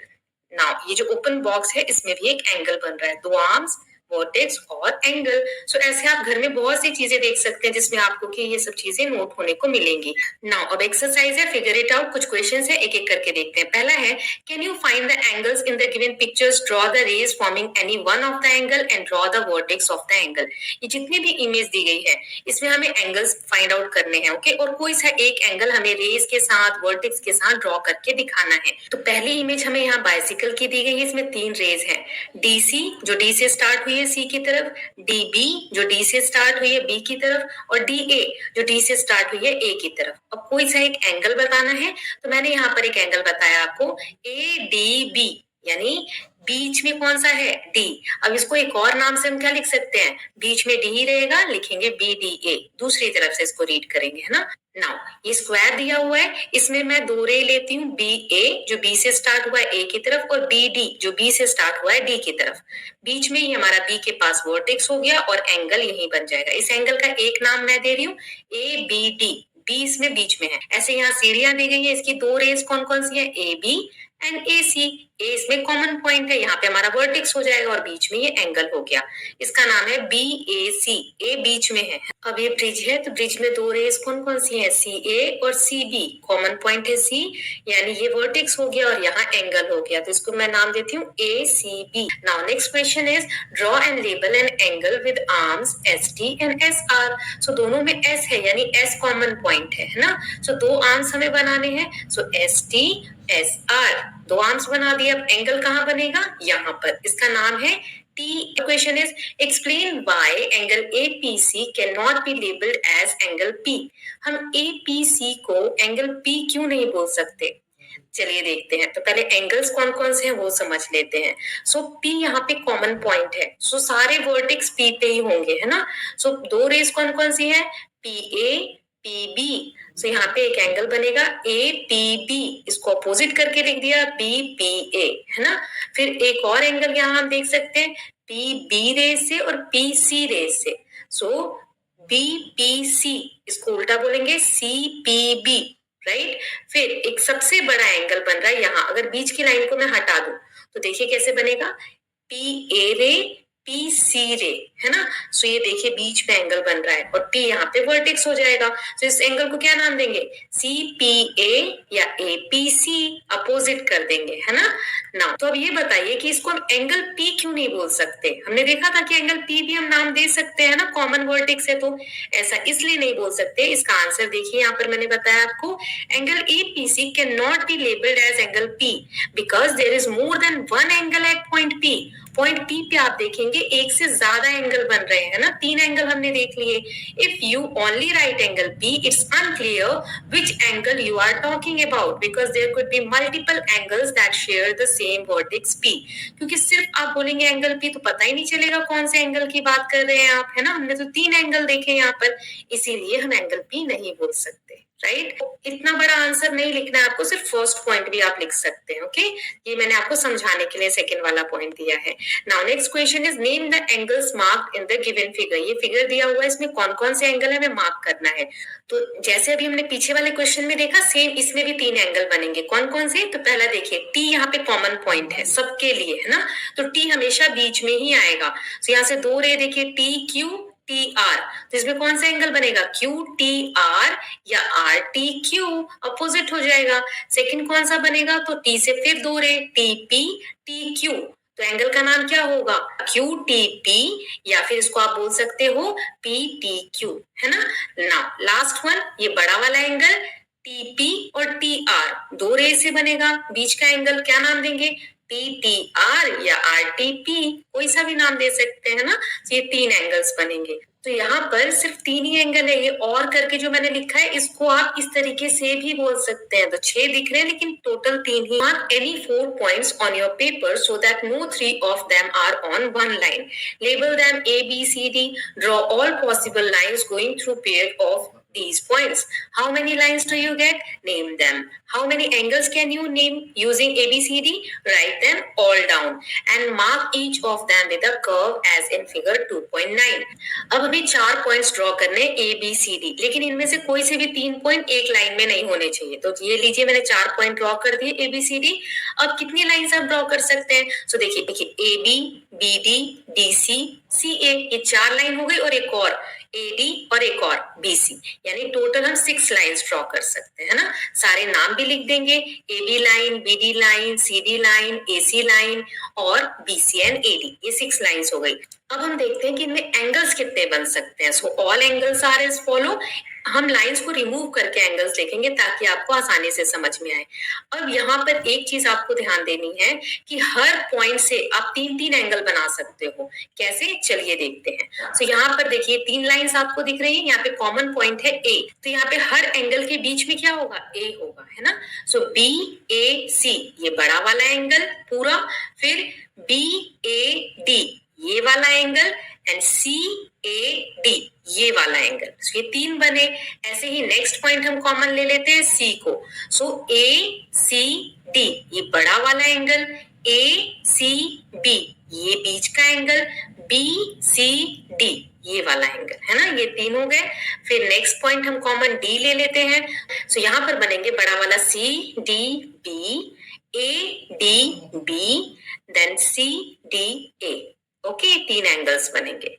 नाउ ये जो ओपन बॉक्स है, इसमें भी एक एंगल बन रहा है, दो आर्म्स, वर्टेक्स और एंगल। सो ऐसे आप घर में बहुत सी चीजें देख सकते हैं जिसमें आपको कि ये सब चीजें नोट होने को मिलेंगी। नाउ अब एक्सरसाइज है, फिगर इट आउट। कुछ क्वेश्चंस है, एक एक करके देखते हैं। पहला है, can you find the angles in the given pictures, draw the rays forming any one of the angle and draw the vertex of the angle. ये जितनी भी इमेज दी गई है, इसमें हमें एंगल्स फाइंड आउट करने हैं, ओके। और कोई सा एक एंगल हमें रेज के साथ, वर्टेक्स के साथ ड्रॉ करके दिखाना है। तो पहली इमेज हमें यहाँ बाइसिकल की दी गई है, इसमें तीन रेज है, DC जो D से स्टार्ट हुई है C की तरफ, DB जो D से स्टार्ट हुई है B की तरफ, और DA जो D से स्टार्ट हुई है A की तरफ। अब कोई सा एक एंगल बताना है, तो मैंने यहाँ पर एक एंगल बताया आपको, ADB, यानी बीच में कौन सा है, D। अब इसको एक और नाम से हम क्या लिख सकते हैं, बीच में D ही रहेगा, लिखेंगे BDA, दूसरी तरफ से इसको रीड करेंगे, है ना। नाउ ये स्क्वायर दिया हुआ है, इसमें मैं दो रे लेती हूँ, BA जो B से स्टार्ट हुआ है A की तरफ, और BD जो B से स्टार्ट हुआ है D की तरफ। बीच में ही हमारा B के पास वर्टेक्स हो गया और एंगल यहीं बन जाएगा। इस एंगल का एक नाम मैं दे रही हूँ ABD, B इसमें बीच में है। ऐसे यहाँ सीढ़ियां दी गई है, इसकी दो रेस कौन कौन सी है, AB एंड AC। ए इसमें कॉमन पॉइंट है, यहाँ पे हमारा वर्टेक्स हो जाएगा और बीच में ये एंगल हो गया। इसका नाम है BAC, ए बीच में है। अब ये ब्रिज है तो ब्रिज में दो रेस कौन कौन सी है, CA और CB, कॉमन पॉइंट है C, यानी ये वर्टेक्स हो गया और यहाँ एंगल हो गया, तो इसको मैं नाम देती हूँ ACB। Now next question is draw and label an angle with arms ST and SR। सो दोनों में S है यानी S कॉमन पॉइंट है ना। सो दो आर्म्स हमें बनाने हैं, सो ST SR, दो आर्म्स बना दिए। अब एंगल कहाँ बनेगा, यहाँ पर, इसका नाम है T। Question is explain why angle APC cannot be labeled as angle P। हम APC को एंगल P क्यों नहीं बोल सकते, चलिए देखते हैं। तो पहले एंगल्स कौन कौन से हैं वो समझ लेते हैं। सो P यहाँ पे कॉमन पॉइंट है, सो सारे वर्टेक्स P पे ही होंगे, है ना। सो दो रेस कौन कौन सी है, PA PB। सो यहाँ पे एक एंगल बनेगा APB, इसको अपोजिट करके लिख दिया BPA, है ना। फिर एक और एंगल यहाँ हम देख सकते हैं PB रेस से और PC रेस से, सो BPC, इसको उल्टा बोलेंगे CPB, राइट। फिर एक सबसे बड़ा एंगल बन रहा है यहाँ, अगर बीच की लाइन को मैं हटा दूं तो देखिए कैसे बनेगा, PA रे PC रे, है ना। सो ये देखिए बीच में एंगल बन रहा है और P यहाँ पे वर्टेक्स हो जाएगा, तो इस एंगल को क्या नाम देंगे, CPA या APC, अपोजिट कर देंगे, है ना। ना तो अब ये बताइए कि इसको हम एंगल P क्यों नहीं बोल सकते। हमने देखा था कि एंगल P भी हम नाम दे सकते हैं ना, कॉमन वर्टेक्स है, तो ऐसा इसलिए नहीं बोल सकते। इसका आंसर देखिए यहाँ पर मैंने बताया आपको, angle APC can not be labelled as angle P because there is more than one angle at point P। Point P पे आप देखेंगे एक से ज्यादा एंगल बन रहे हैं ना, तीन एंगल हमने देख लिए। If you only write angle P, it's unclear which angle you are talking about because there could be multiple angles that share the same vertex P। क्योंकि सिर्फ आप बोलेंगे एंगल P तो पता ही नहीं चलेगा कौन से एंगल की बात कर रहे हैं आप, है ना। हमने तो तीन एंगल देखे यहाँ पर, इसीलिए हम एंगल P नहीं बोल सकते, राइट। इतना बड़ा आंसर नहीं लिखना है आपको, सिर्फ फर्स्ट पॉइंट भी आप लिख सकते हैं, ओके। ये मैंने आपको समझाने के लिए सेकंड वाला पॉइंट दिया है। Now next question is name the angles marked in the given figure. ये फिगर दिया हुआ है, इसमें कौन कौन से एंगल है हमें मार्क करना है। तो जैसे अभी हमने पीछे वाले क्वेश्चन में देखा, सेम इसमें भी तीन एंगल बनेंगे। कौन कौन से, तो पहला देखिए T यहाँ पे कॉमन पॉइंट है सबके लिए, है ना, तो T हमेशा बीच में ही आएगा। तो यहाँ से दो रे देखिए TQ TR, तो इसमें कौन सा एंगल बनेगा, QTR या RTQ, अपोजिट हो जाएगा। सेकंड कौन सा बनेगा, तो T से फिर दो रे TP TQ, तो एंगल का नाम क्या होगा, QTP या फिर इसको आप बोल सकते हो PTQ, है ना। नाउ लास्ट वन, ये बड़ा वाला एंगल TP और TR दो रे से बनेगा, बीच का एंगल क्या नाम देंगे, TTR या RTP, कोई सा भी नाम दे सकते हैं ना। तो ये तीन एंगल्स बनेंगे। तो यहाँ पर सिर्फ तीन ही एंगल है, ये और करके जो मैंने लिखा है इसको आप इस तरीके से भी बोल सकते हैं। तो 6 दिख रहे हैं लेकिन total 3 he. Mark any 4 points on your paper so that no 3 of them are on one line. Label them A, B, C, D. Draw all possible lines going through pair of these points. How many lines do you get? Name them. How many angles can you name using ABCD? Write them all down and mark each of them with a curve as in figure 2.9. अब हमें 4 points draw करने ABCD, लेकिन इनमें से कोई से भी 3 point एक लाइन में नहीं होने चाहिए। तो ये लीजिए मैंने 4 पॉइंट ड्रॉ कर दिए ABCD। अब कितनी लाइंस आप ड्रॉ कर सकते हैं, तो देखिए AB BD DC CA, ये 4 लाइन हो गई और एक और AD और एक और BC, यानी टोटल हम 6 लाइंस ड्रॉ कर सकते हैं ना। सारे नाम भी लिख देंगे, AB line, BD line, CD line, AC line और BC एंड AD, ये 6 लाइंस हो गई। अब हम देखते हैं कि इनमें एंगल्स कितने बन सकते हैं। So all angles are as follow. हम लाइंस को रिमूव करके एंगल्स देखेंगे ताकि आपको आसानी से समझ में आए। अब यहाँ पर एक चीज आपको ध्यान देनी है कि हर पॉइंट से आप 3-3 एंगल बना सकते हो। कैसे, चलिए देखते हैं। तो यहाँ पर देखिए 3 लाइंस आपको दिख रही है, यहाँ पे कॉमन पॉइंट है A, तो यहाँ पे हर एंगल के बीच में क्या होगा, A होगा, है ना। सो BAC ये बड़ा वाला एंगल पूरा, फिर BAD ये वाला एंगल एंड CAD ये वाला एंगल, ये 3 बने। ऐसे ही नेक्स्ट पॉइंट हम कॉमन ले लेते हैं C को। सो ACD ये बड़ा वाला एंगल, ACB ये बीच का एंगल, BCD ये वाला एंगल, है ना, ये 3 हो गए। फिर नेक्स्ट पॉइंट हम कॉमन D ले लेते हैं। सो यहाँ पर बनेंगे बड़ा वाला CDB, A D B, then C D A. Okay, 3 angles बनेंगे।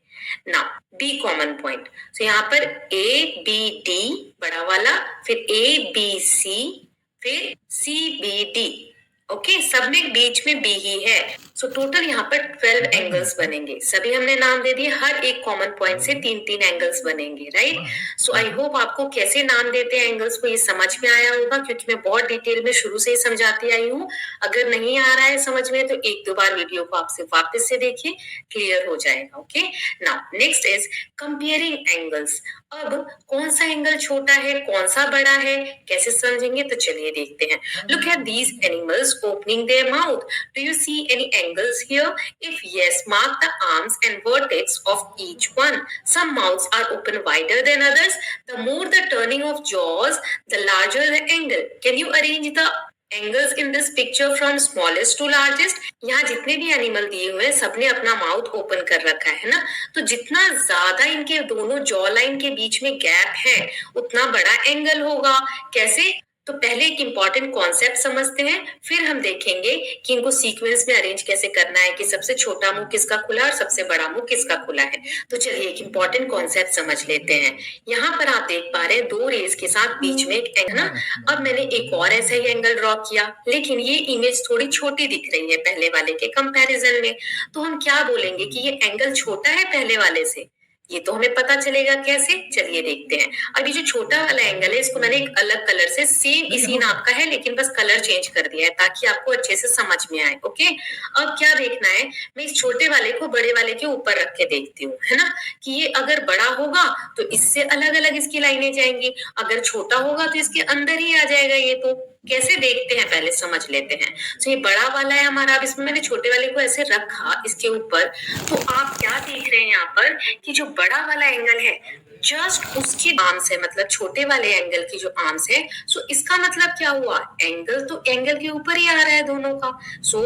नाउ बी कॉमन पॉइंट, तो यहाँ पर ए बी डी बड़ा वाला, फिर ए बी सी, फिर सी बी डी। ओके, सब में बीच में बी ही है। सो टोटल यहाँ पर 12 एंगल्स बनेंगे। सभी हमने नाम दे दिए, हर एक कॉमन पॉइंट से 3-3 एंगल्स बनेंगे, राइट। सो आई होप आपको कैसे नाम देते हैं एंगल्स को ये समझ में आया होगा, क्योंकि मैं बहुत डिटेल में शुरू से ही समझाती आई हूँ। अगर नहीं आ रहा है समझ में तो 1-2 बार वीडियो को आपसे वापस से देखिए, क्लियर हो जाएगा। Okay, now next is comparing angles. अब कौन सा एंगल छोटा है, कौन सा बड़ा है, कैसे समझेंगे, तो चलिए देखते हैं। Look at these animals opening their mouth. Do you see any angles here? If yes, mark the arms and vertex of each one. Some mouths are open wider than others. The more the turning of jaws, the larger the angle. Can you arrange the angles in this picture from smallest to largest? यहाँ जितने भी animal दिए हुए हैं सबने अपना mouth open कर रखा है ना, तो जितना ज्यादा इनके दोनों जॉ लाइन के बीच में गैप है उतना बड़ा एंगल होगा। कैसे? तो पहले एक इंपॉर्टेंट कॉन्सेप्ट समझते हैं, फिर हम देखेंगे कि इनको सीक्वेंस में अरेंज कैसे करना है, कि सबसे छोटा मुंह किसका खुला और सबसे बड़ा मुंह किसका खुला है। तो चलिए एक इंपॉर्टेंट कॉन्सेप्ट समझ लेते हैं। यहाँ पर आप देख पा रहे हैं 2 रेज के साथ बीच में एक एंगल ना। अब मैंने एक और ऐसा ही एंगल ड्रॉ किया, लेकिन ये इमेज थोड़ी छोटी दिख रही है पहले वाले के कंपैरिजन में। तो हम क्या बोलेंगे कि ये एंगल छोटा है पहले वाले से। ये तो हमें पता चलेगा कैसे, चलिए देखते हैं। अब ये जो छोटा वाला एंगल है इसको मैंने एक अलग कलर से, सेम इसी नाप का है लेकिन बस कलर चेंज कर दिया है ताकि आपको अच्छे से समझ में आए। ओके, अब क्या देखना है, मैं इस छोटे वाले को बड़े वाले के ऊपर रख के देखती हूँ, है ना, कि ये अगर बड़ा होगा तो इससे अलग अलग इसकी लाइनें जाएंगी, अगर छोटा होगा तो इसके अंदर ही आ जाएगा। ये तो कैसे देखते हैं पहले समझ लेते हैं। तो ये बड़ा वाला है हमारा, अब इसमें मैंने छोटे वाले को ऐसे रखा इसके ऊपर, तो आप क्या देख रहे हैं यहाँ पर कि जो बड़ा वाला एंगल है जस्ट उसकी आर्म्स है, मतलब छोटे वाले एंगल की जो आर्म्स है। सो इसका मतलब क्या हुआ, एंगल तो एंगल के ऊपर ही आ रहा है दोनों का। सो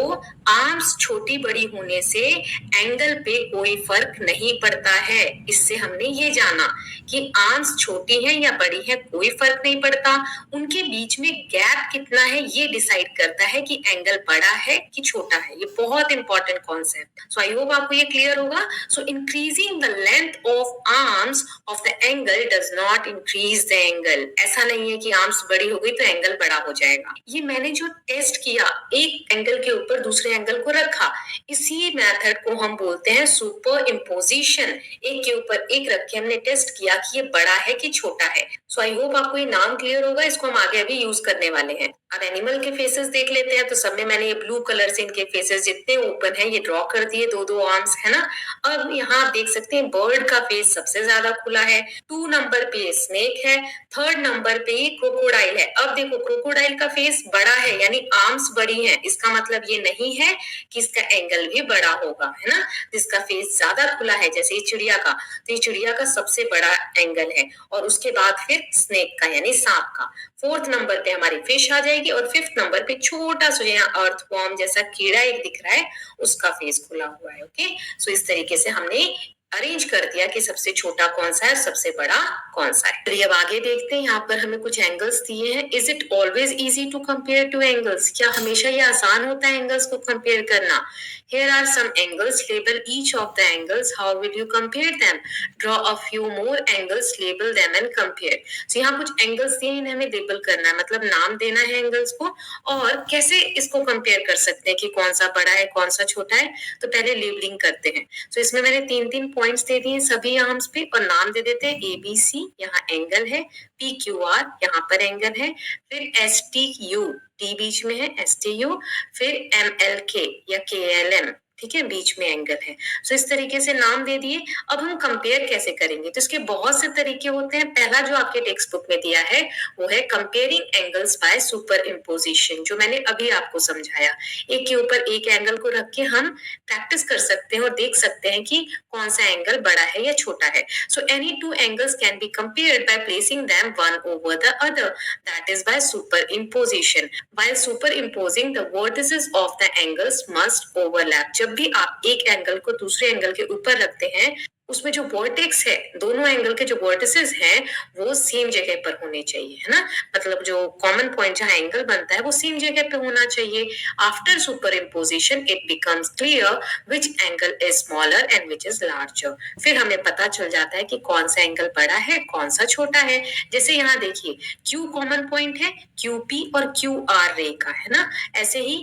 आर्म्स छोटी बड़ी होने से एंगल पे कोई फर्क नहीं पड़ता है। इससे हमने ये जाना कि आर्म्स छोटी है या बड़ी है कोई फर्क नहीं पड़ता, उनके बीच में गैप कितना है ये डिसाइड करता है कि एंगल बड़ा है कि छोटा है। ये बहुत इंपॉर्टेंट कॉन्सेप्ट। सो आई होप आपको ये क्लियर होगा। सो increasing the length of arms of the angle does not increase the angle. ऐसा नहीं है कि आर्म्स बड़ी हो गई तो एंगल बड़ा हो जाएगा। ये मैंने जो टेस्ट किया, एक एंगल के ऊपर दूसरे एंगल को रखा, इसी मेथड को हम बोलते हैं सुपर इम्पोजिशन। एक के ऊपर एक रख के हमने टेस्ट किया कि ये बड़ा है कि छोटा है। सो आई होप आपको ये नाम क्लियर होगा, इसको हम आगे अभी यूज करने वाले हैं। अब एनिमल के फेसेस देख लेते हैं। तो सब में मैंने ये ब्लू कलर से इनके फेसेस जितने ओपन है ये ड्रॉ कर दिए, 2-2 आर्म्स है ना। अब यहाँ आप देख सकते हैं बर्ड का फेस सबसे ज्यादा खुला है, 2 नंबर पे स्नेक है, 3rd नंबर पे ही क्रोकोडाइल है। अब देखो क्रोकोडाइल का फेस बड़ा है यानी आर्म्स बड़ी है, इसका मतलब ये नहीं है कि इसका एंगल भी बड़ा होगा, है ना। जिसका फेस ज्यादा खुला है जैसे चिड़िया का, तो ये चिड़िया का सबसे बड़ा एंगल है, और उसके बाद फिर स्नेक का यानी सांप का। 4th नंबर पे हमारी फिश आ जाएगी, और 5th नंबर पे छोटा सा यहाँ अर्थवॉर्म जैसा कीड़ा एक दिख रहा है, उसका फेस खुला हुआ है। ओके, सो इस तरीके से हमने अरेंज कर दिया कि सबसे छोटा कौन सा है, सबसे बड़ा कौन सा है। तो अब आगे देखते हैं, यहाँ पर हमें कुछ एंगल्स दिए हैं। Is it always easy to compare two angles? क्या हमेशा ये आसान होता है एंगल्स को कंपेयर करना? Here are some angles. Label each of the angles. How will you compare them? Draw a few more angles. Label them and compare. So यहाँ कुछ एंगल्स दिए, इन्हें हमें लेबल करना है, मतलब नाम देना है एंगल्स को, और कैसे इसको कंपेयर कर सकते हैं कि कौन सा बड़ा है कौन सा छोटा है। तो पहले लेबलिंग करते हैं। तो इसमें मैंने 3-3 पॉइंट्स दे दिए सभी आर्म्स पे, और नाम दे देते हैं ABC, यहाँ एंगल है, PQR यहाँ पर एंगल है, फिर STU टी बीच में है, STU, फिर MLK या KLM, ठीक है, बीच में एंगल है। सो इस तरीके से नाम दे दिए। अब हम कंपेयर कैसे करेंगे, तो इसके बहुत से तरीके होते हैं। पहला जो आपके टेक्स्ट बुक में दिया है वो है comparing angles by super imposition, जो मैंने अभी आपको समझाया। एक के ऊपर एक एंगल को रख के हम प्रैक्टिस कर सकते हैं और देख सकते हैं कि कौन सा एंगल बड़ा है या छोटा है। So any 2 angles can be compared by placing them one over the other, that is by super imposition. While superimposing, the vertices of the angles must overlap. जब भी आप एक एंगल को दूसरे एंगल के ऊपर रखते हैं उसमें जो वर्टेक्स है, दोनों एंगल के जो वर्टिसेस हैं वो सेम जगह पर होने चाहिए, है ना? मतलब जो कॉमन पॉइंट जहाँ एंगल बनता है वो सेम जगह पे होना चाहिए। After super imposition it becomes clear which angle is smaller and which is larger. फिर हमें पता चल जाता है कि कौन सा एंगल बड़ा है, कौन सा छोटा है। जैसे यहाँ देखिए, Q कॉमन पॉइंट है, QP और QR रे का, है ना? ऐसे ही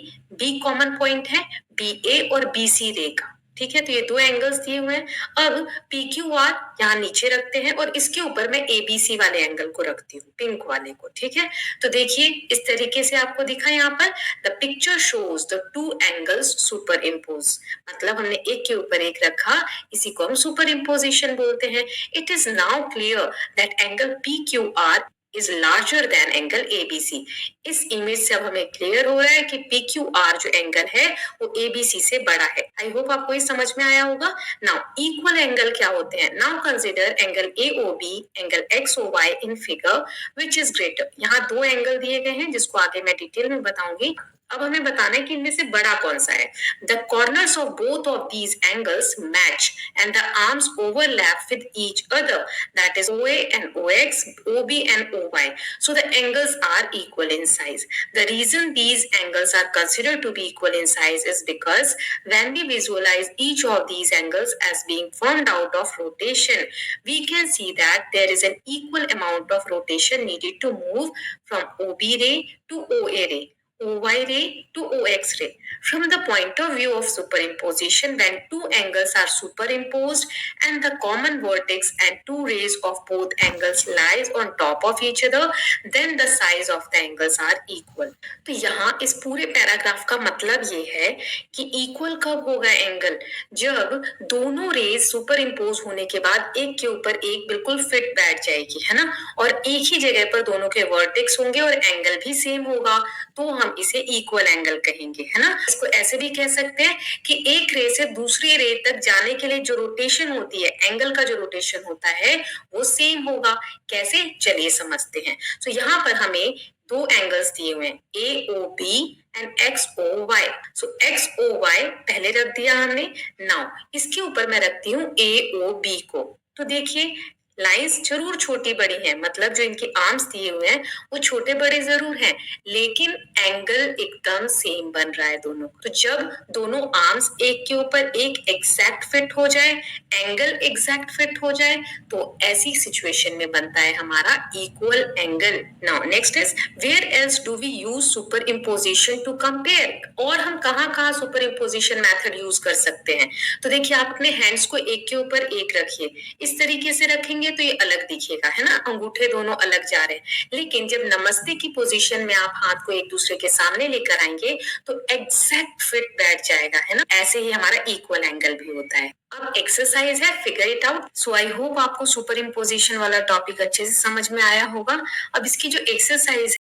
B कॉमन पॉइंट है, BA और BC रे का। ठीक है, तो ये दो एंगल्स दिए हुए हैं। अब PQR यहाँ नीचे रखते हैं और इसके ऊपर मैं ABC वाले एंगल को रखती हूँ, पिंक वाले को। ठीक है, तो देखिए इस तरीके से आपको दिखा यहाँ पर, the picture shows the two angles super impose. मतलब हमने एक के ऊपर एक रखा, इसी को हम सुपर इम्पोजिशन बोलते हैं। It is now clear that angle PQR is larger than angle ABC। इस इमेज से अब हमें क्लियर हो रहा है कि PQR जो एंगल है वो ABC से बड़ा है। आई होप आपको ये समझ में आया होगा। नाउ इक्वल एंगल क्या होते हैं? Now consider angle AOB, angle XOY in figure which is greater. यहाँ दो एंगल दिए गए हैं जिसको आगे मैं डिटेल में बताऊंगी। अब हमें बताना है कि इनमें से बड़ा कौन सा है। The corners of both of these angles match and the arms overlap with each other, that is OA and OX, OB and OY. So the angles are equal in size. The reason these angles are considered to be equal in size is because when we visualize each of these angles as being formed out of rotation, we can see that there is an equal amount of rotation needed to move from OB ray to OA ray, OY ray to OX ray. From the point of view of superimposition, when two angles are superimposed and the common vertex and two rays of both angles lies on top of each other, then the size of the angles are equal. तो यहाँ इस पूरे paragraph का मतलब ये है कि equal कब होगा एंगल? जब दोनों रेज सुपर इम्पोज होने के बाद एक के ऊपर एक बिल्कुल फिट बैठ जाएगी, है ना? और एक ही जगह पर दोनों के वर्टेक्स होंगे और एंगल भी सेम होगा, तो हम इसे इक्वल एंगल कहेंगे, है ना? इसको ऐसे भी कह सकते हैं कि एक रे से दूसरी रे तक जाने के लिए जो रोटेशन होती है, एंगल का जो रोटेशन होता है वो सेम होगा। कैसे? चलिए समझते हैं। तो यहाँ पर हमें दो एंगल्स दिए हुए हैं, AOB and XOY। So XOY पहले रख दिया हमने। नाउ इसके ऊपर मैं रखती हूँ AOB को। तो देखिए लाइंस जरूर छोटी बड़ी हैं, मतलब जो इनके आर्म्स दिए हुए हैं वो छोटे बड़े जरूर हैं, लेकिन एंगल एकदम सेम बन रहा है दोनों। तो जब दोनों आर्म्स एक के ऊपर एक एग्जैक्ट फिट हो जाए, एंगल एग्जैक्ट फिट हो जाए, तो ऐसी सिचुएशन में बनता है हमारा equal angle. Now next is where else do we use superimposition to compare. और हम कहाँ कहाँ सुपर इम्पोजिशन मेथड यूज कर सकते हैं? तो देखिए आप अपने हैंड्स को एक के ऊपर एक रखिए, इस तरीके से रखेंगे तो ये अलग दिखेगा, है ना? अंगूठे दोनों अलग जा रहे हैं। लेकिन जब नमस्ते की पोजीशन में आप हाथ को एक दूसरे के सामने लेकर आएंगे तो एग्जैक्ट फिट बैठ जाएगा, है ना? ऐसे ही हमारा इक्वल एंगल भी होता है। अब एक्सरसाइज है figure it out. So I hope आपको सुपर इम्पोजिशन वाला टॉपिक अच्छे से समझ में आया होगा। अब इसकी जो एक्सरसाइज